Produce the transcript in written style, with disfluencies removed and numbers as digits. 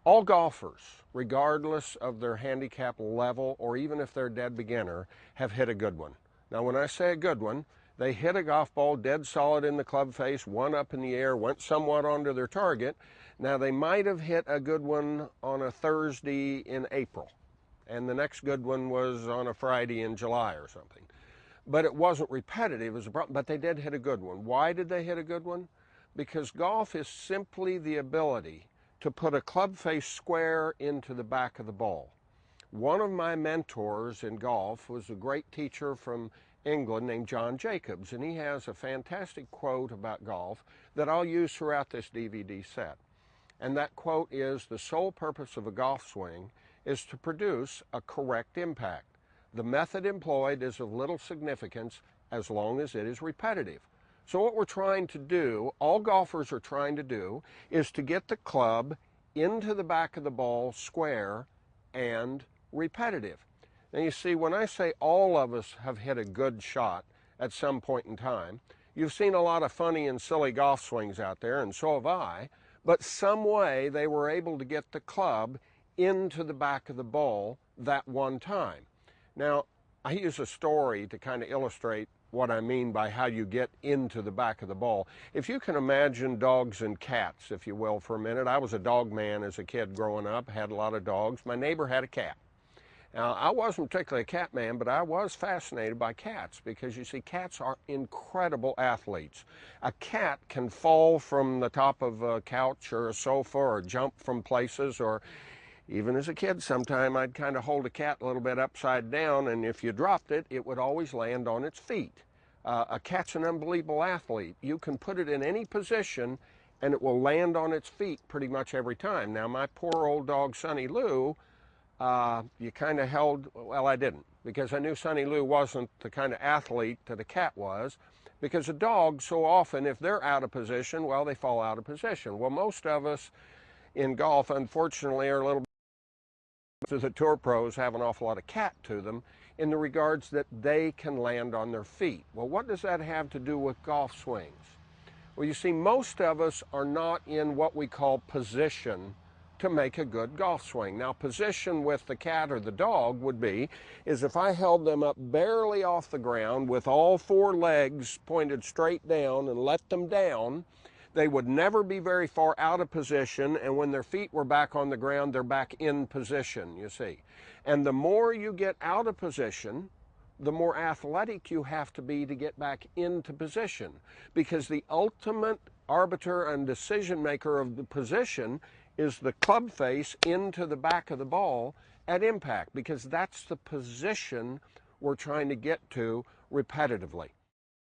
All golfers, regardless of their handicap level or even if they're a dead beginner, have hit a good one. Now, when I say a good one, they hit a golf ball dead solid in the club face, one up in the air, went somewhat onto their target. Now, they might have hit a good one on a Thursday in April, and the next good one was on a Friday in July or something. But it wasn't repetitive as a problem, but they did hit a good one. Why did they hit a good one? Because golf is simply the ability to put a club face square into the back of the ball. One of my mentors in golf was a great teacher from England named John Jacobs, and he has a fantastic quote about golf that I'll use throughout this DVD set. And that quote is, "The sole purpose of a golf swing is to produce a correct impact. The method employed is of little significance as long as it is repetitive." So what we're trying to do, all golfers are trying to do, is to get the club into the back of the ball square and repetitive. Now you see, when I say all of us have hit a good shot at some point in time, you've seen a lot of funny and silly golf swings out there, and so have I, but some way they were able to get the club into the back of the ball that one time. Now, I use a story to kind of illustrate what I mean by how you get into the back of the ball. If you can imagine dogs and cats, if you will, for a minute. I was a dog man as a kid growing up, had a lot of dogs. My neighbor had a cat. Now, I wasn't particularly a cat man, but I was fascinated by cats because, you see, cats are incredible athletes. A cat can fall from the top of a couch or a sofa or jump from places, or even as a kid, sometime I'd kind of hold a cat a little bit upside down, and if you dropped it, it would always land on its feet. A cat's an unbelievable athlete. You can put it in any position, and it will land on its feet pretty much every time. Now, my poor old dog, Sonny Lou, you kind of held, well, I didn't, because I knew Sonny Lou wasn't the kind of athlete that a cat was, because a dog, so often, if they're out of position, well, they fall out of position. Well, most of us in golf, unfortunately, are a little bit, the tour pros have an awful lot of cat to them in the regards that they can land on their feet. Well, what does that have to do with golf swings? Well, you see, most of us are not in what we call position to make a good golf swing. Now, position with the cat or the dog would be, is if I held them up barely off the ground with all four legs pointed straight down and let them down, they would never be very far out of position, and when their feet were back on the ground, they're back in position, you see. And the more you get out of position, the more athletic you have to be to get back into position, because the ultimate arbiter and decision maker of the position is the club face into the back of the ball at impact, because that's the position we're trying to get to repetitively.